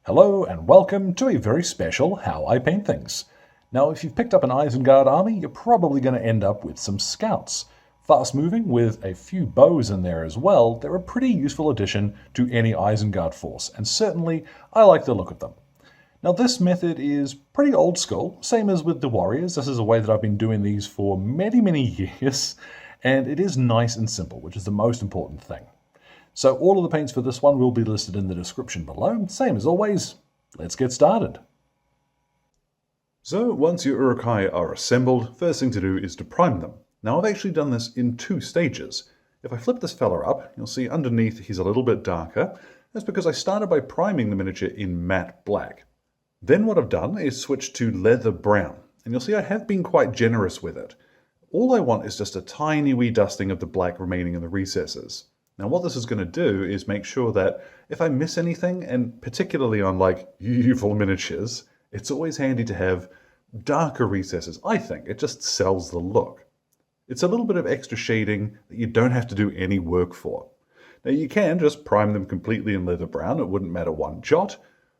Hello and welcome to a very special How I Paint Things. Now, if you've picked up an Isengard army, you're probably going to end up with some scouts. Fast moving with a few bows in there as well, they're a pretty useful addition to any Isengard force, and certainly I like the look of them. Now, this method is pretty old school, same as with the warriors. This is a way that I've been doing these for many years, and it is nice and simple, which is the most important thing. So all of the paints for this one will be listed in the description below. Same as always, let's get started. So once your Uruk-Hai are assembled, first thing to do is to prime them. Now I've actually done this in two stages. If I flip this fella up, you'll see underneath he's a little bit darker. That's because I started by priming the miniature in matte black. Then what I've done is switch to leather brown, and you'll see I have been quite generous with it. All I want is just a tiny wee dusting of the black remaining in the recesses. Now what this is going to do is make sure that if I miss anything, and particularly on like evil miniatures, it's always handy to have darker recesses. I think it just sells the look. It's a little bit of extra shading that you don't have to do any work for. Now you can just prime them completely in leather brown, it wouldn't matter one jot,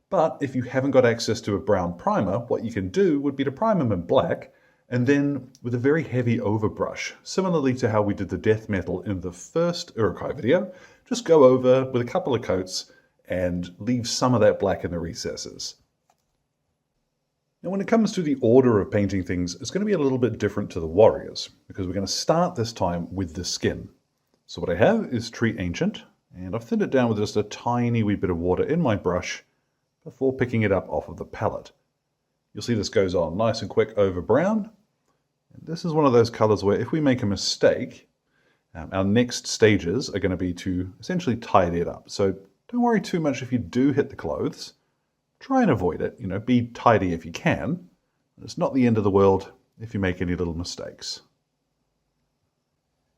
but if you haven't got access to a brown primer, what you can do would be to prime them in black, and then with a very heavy overbrush, similarly to how we did the death metal in the first Uruk-Hai video, just go over with a couple of coats and leave some of that black in the recesses. Now when it comes to the order of painting things, it's going to be a little bit different to the warriors, because we're going to start this time with the skin. So what I have is Tree Ancient, and I've thinned it down with just a tiny wee bit of water in my brush before picking it up off of the palette. You'll see this goes on nice and quick over brown. And this is one of those colors where if we make a mistake, our next stages are going to be to essentially tidy it up. So don't worry too much if you do hit the clothes. Try and avoid it, be tidy if you can. It's not the end of the world if you make any little mistakes.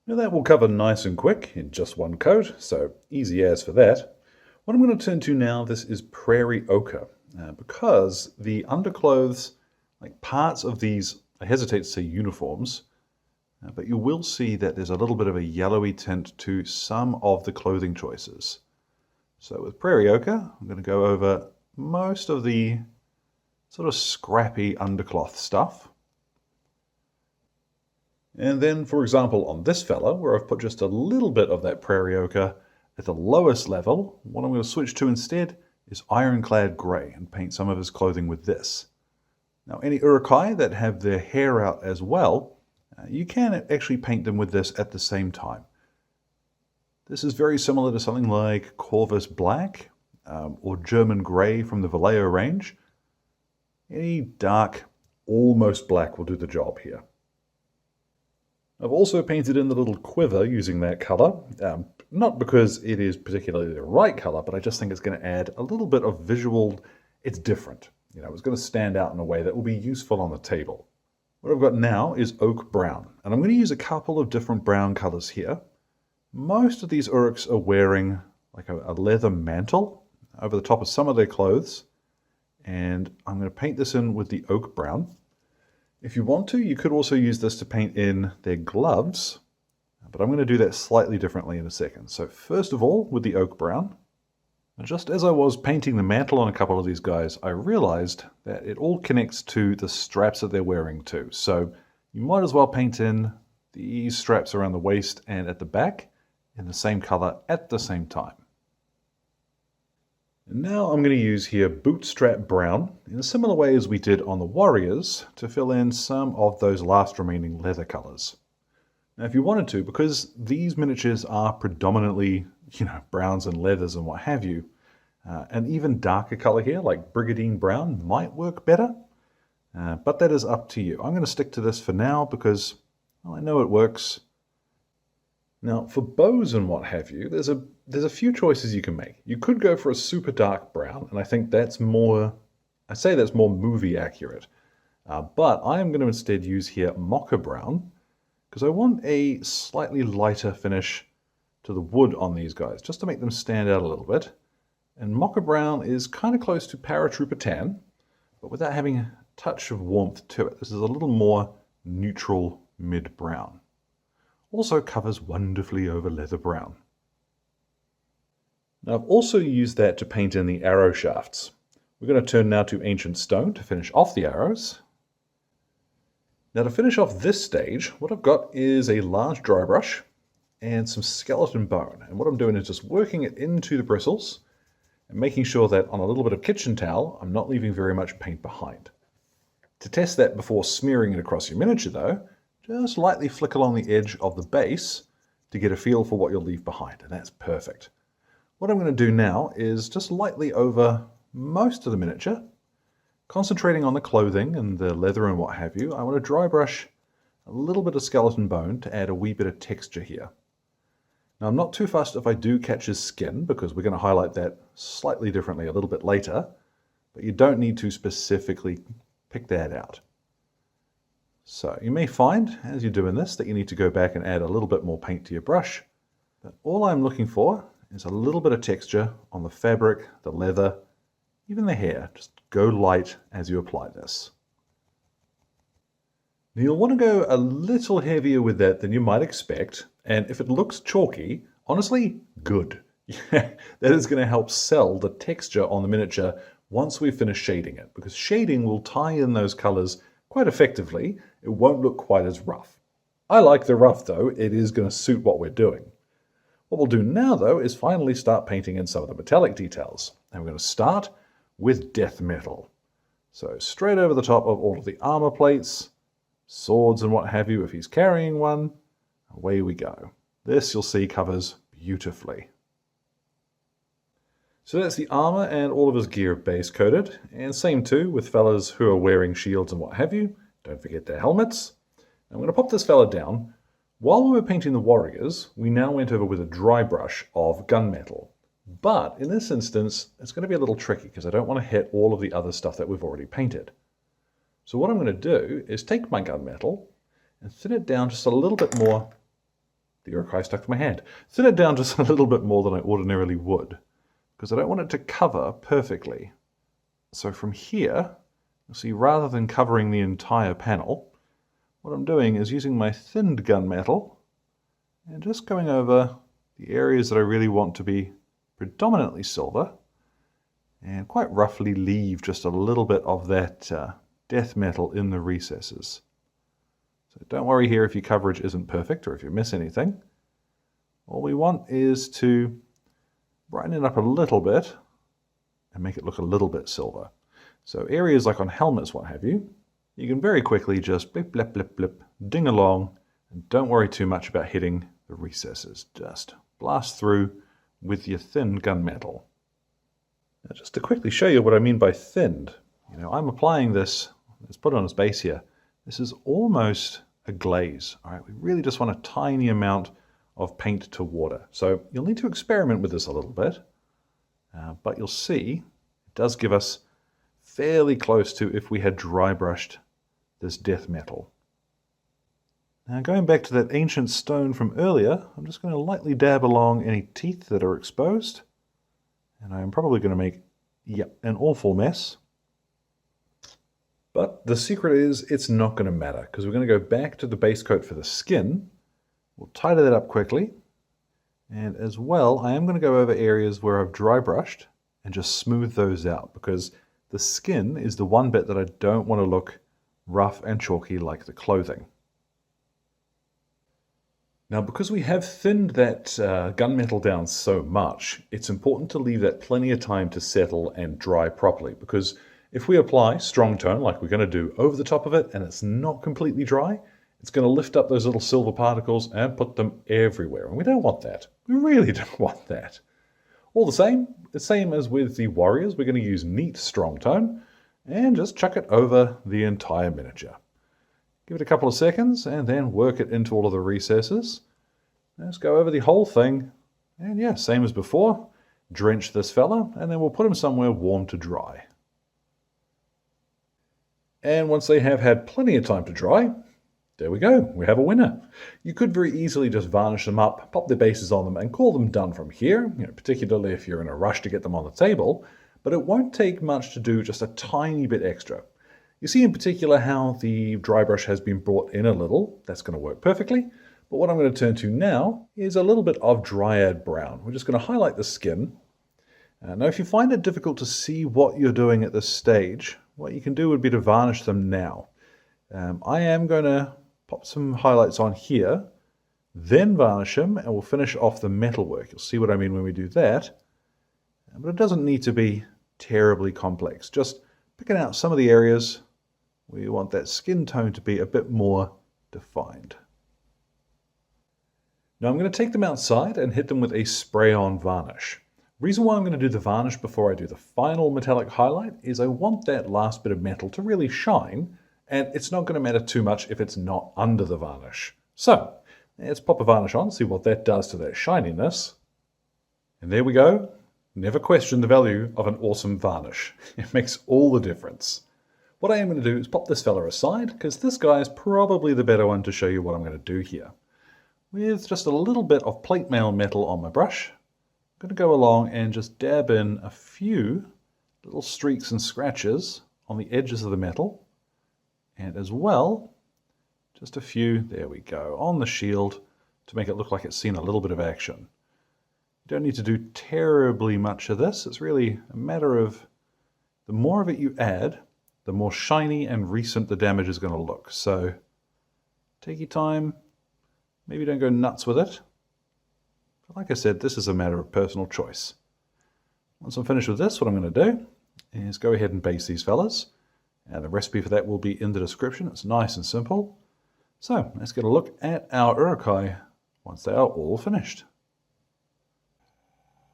Now that will cover nice and quick in just one coat, so easy as for that. What I'm going to turn to now, this is Prairie Ochre, because the underclothes, like parts of these, I hesitate to say uniforms, but you will see that there's a little bit of a yellowy tint to some of the clothing choices. So with Prairie Ochre, I'm going to go over most of the sort of scrappy undercloth stuff. And then, for example, on this fella, where I've put just a little bit of that Prairie Ochre at the lowest level, what I'm going to switch to instead is Ironclad Grey and paint some of his clothing with this. Now any Uruk-Hai that have their hair out as well, you can actually paint them with this at the same time. This is very similar to something like Corvus Black or German Grey from the Vallejo range. Any dark, almost black will do the job here. I've also painted in the little quiver using that color, not because it is particularly the right color, but I just think it's going to add a little bit of visual, it's different. It's going to stand out in a way that will be useful on the table. What I've got now is Oak Brown, and I'm going to use a couple of different brown colors here. Most of these Uruks are wearing like a leather mantle over the top of some of their clothes, and I'm going to paint this in with the Oak Brown. If you want to, you could also use this to paint in their gloves, but I'm going to do that slightly differently in a second. So first of all, with the Oak Brown, just as I was painting the mantle on a couple of these guys, I realized that it all connects to the straps that they're wearing too. So you might as well paint in these straps around the waist and at the back in the same color at the same time. And now I'm going to use here Bootstrap Brown in a similar way as we did on the Warriors to fill in some of those last remaining leather colors. Now if you wanted to, because these miniatures are predominantly browns and leathers and what have you, an even darker color here like Brigadine Brown might work better, but that is up to you. I'm going to stick to this for now because, well, I know it works. Now for bows and what have you, there's a few choices you can make. You could go for a super dark brown, and I think that's more, I say that's more movie accurate, but I am going to instead use here Mocca Brown because I want a slightly lighter finish to the wood on these guys, just to make them stand out a little bit. And Mocca Brown is kind of close to Paratrooper Tan, but without having a touch of warmth to it. This is a little more neutral mid-brown. Also covers wonderfully over leather brown. Now I've also used that to paint in the arrow shafts. We're going to turn now to Ancient Stone to finish off the arrows. Now to finish off this stage, what I've got is a large dry brush and some skeleton bone. And what I'm doing is just working it into the bristles and making sure that on a little bit of kitchen towel, I'm not leaving very much paint behind. To test that before smearing it across your miniature though, just lightly flick along the edge of the base to get a feel for what you'll leave behind, and that's perfect. What I'm going to do now is just lightly over most of the miniature, concentrating on the clothing and the leather and what have you. I want to dry brush a little bit of skeleton bone to add a wee bit of texture here. Now I'm not too fussed if I do catch his skin, because we're going to highlight that slightly differently a little bit later, but you don't need to specifically pick that out. So you may find as you're doing this that you need to go back and add a little bit more paint to your brush, but all I'm looking for is a little bit of texture on the fabric, the leather, even the hair. Just go light as you apply this. Now you'll want to go a little heavier with that than you might expect, and if it looks chalky, honestly, good. That is going to help sell the texture on the miniature once we finish shading it, because shading will tie in those colors quite effectively. It won't look quite as rough. I like the rough though, it is going to suit what we're doing. What we'll do now though is finally start painting in some of the metallic details. And we're going to start with death metal. So straight over the top of all of the armor plates, swords and what have you if he's carrying one, away we go. This you'll see covers beautifully. So that's the armor and all of his gear base coated, and same too with fellas who are wearing shields and what have you. Don't forget their helmets. I'm going to pop this fella down. While we were painting the warriors, we now went over with a dry brush of gunmetal. But in this instance, it's going to be a little tricky because I don't want to hit all of the other stuff that we've already painted. So what I'm going to do is take my gunmetal and thin it down just a little bit more. The Uruk-Hai stuck to my hand. Thin it down just a little bit more than I ordinarily would, because I don't want it to cover perfectly. So from here, you'll see rather than covering the entire panel, what I'm doing is using my thinned gunmetal and just going over the areas that I really want to be predominantly silver, and quite roughly leave just a little bit of that death metal in the recesses. So don't worry here if your coverage isn't perfect or if you miss anything. All we want is to brighten it up a little bit and make it look a little bit silver. So areas like on helmets, what have you, you can very quickly just blip, blip, blip, blip, ding along, and don't worry too much about hitting the recesses. Just blast through with your thin gunmetal. Now just to quickly show you what I mean by thinned, I'm applying this, let's put it on his base here. This is almost a glaze. All right, we really just want a tiny amount of paint to water. So you'll need to experiment with this a little bit, but you'll see it does give us fairly close to if we had dry brushed this death metal. Now going back to that ancient stone from earlier, I'm just going to lightly dab along any teeth that are exposed, and I'm probably going to make, an awful mess. But the secret is it's not going to matter, because we're going to go back to the base coat for the skin. We'll tidy that up quickly, and as well I am going to go over areas where I've dry brushed and just smooth those out, because the skin is the one bit that I don't want to look rough and chalky like the clothing. Now because we have thinned that gunmetal down so much, it's important to leave that plenty of time to settle and dry properly, because if we apply strong tone like we're going to do over the top of it and it's not completely dry, it's going to lift up those little silver particles and put them everywhere. And we don't want that. We really don't want that. All the same as with the warriors, we're going to use neat strong tone and just chuck it over the entire miniature. Give it a couple of seconds and then work it into all of the recesses. Let's go over the whole thing. And same as before, drench this fella and then we'll put him somewhere warm to dry. And once they have had plenty of time to dry, there we go, we have a winner. You could very easily just varnish them up, pop the bases on them, and call them done from here, particularly if you're in a rush to get them on the table, but it won't take much to do just a tiny bit extra. You see in particular how the dry brush has been brought in a little. That's going to work perfectly, but what I'm going to turn to now is a little bit of Dryad Brown. We're just going to highlight the skin, Now, if you find it difficult to see what you're doing at this stage, what you can do would be to varnish them now. I am going to pop some highlights on here, then varnish them, and we'll finish off the metalwork. You'll see what I mean when we do that. But it doesn't need to be terribly complex. Just picking out some of the areas where you want that skin tone to be a bit more defined. Now I'm going to take them outside and hit them with a spray-on varnish. The reason why I'm going to do the varnish before I do the final metallic highlight is I want that last bit of metal to really shine, and it's not going to matter too much if it's not under the varnish. So let's pop a varnish on, see what that does to that shininess. And there we go. Never question the value of an awesome varnish. It makes all the difference. What I am going to do is pop this fella aside, because this guy is probably the better one to show you what I'm going to do here. With just a little bit of plate mail metal on my brush, I'm going to go along and just dab in a few little streaks and scratches on the edges of the metal, and as well, just a few, there we go, on the shield to make it look like it's seen a little bit of action. You don't need to do terribly much of this. It's really a matter of the more of it you add, the more shiny and recent the damage is going to look. So take your time, maybe don't go nuts with it. But like I said, this is a matter of personal choice. Once I'm finished with this, what I'm going to do is go ahead and base these fellas. And the recipe for that will be in the description. It's nice and simple. So let's get a look at our Uruk-Hai once they are all finished.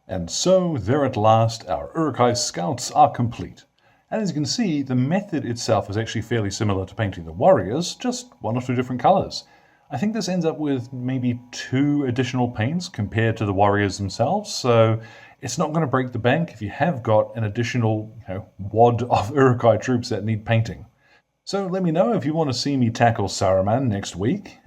And so, there at last, our Uruk-Hai scouts are complete. And as you can see, the method itself is actually fairly similar to painting the warriors, just one or two different colors. I think this ends up with maybe 2 additional paints compared to the warriors themselves, so it's not going to break the bank if you have got an additional wad of Uruk-Hai troops that need painting. So let me know if you want to see me tackle Saruman next week.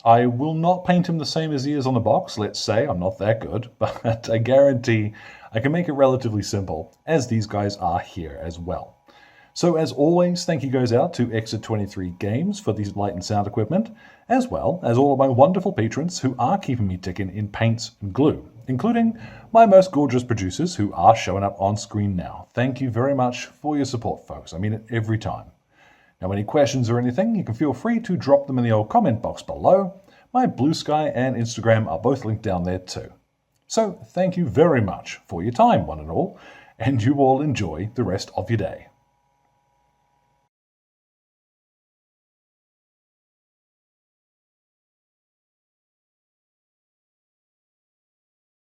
I will not paint him the same as he is on the box, let's say. I'm not that good, but I guarantee I can make it relatively simple, as these guys are here as well. So as always, thank you goes out to Exit23 Games for these light and sound equipment, as well as all of my wonderful patrons who are keeping me ticking in paints and glue, including my most gorgeous producers who are showing up on screen now. Thank you very much for your support, folks. I mean it every time. Now, any questions or anything, you can feel free to drop them in the old comment box below. My Blue Sky and Instagram are both linked down there too. So thank you very much for your time, one and all, and you all enjoy the rest of your day.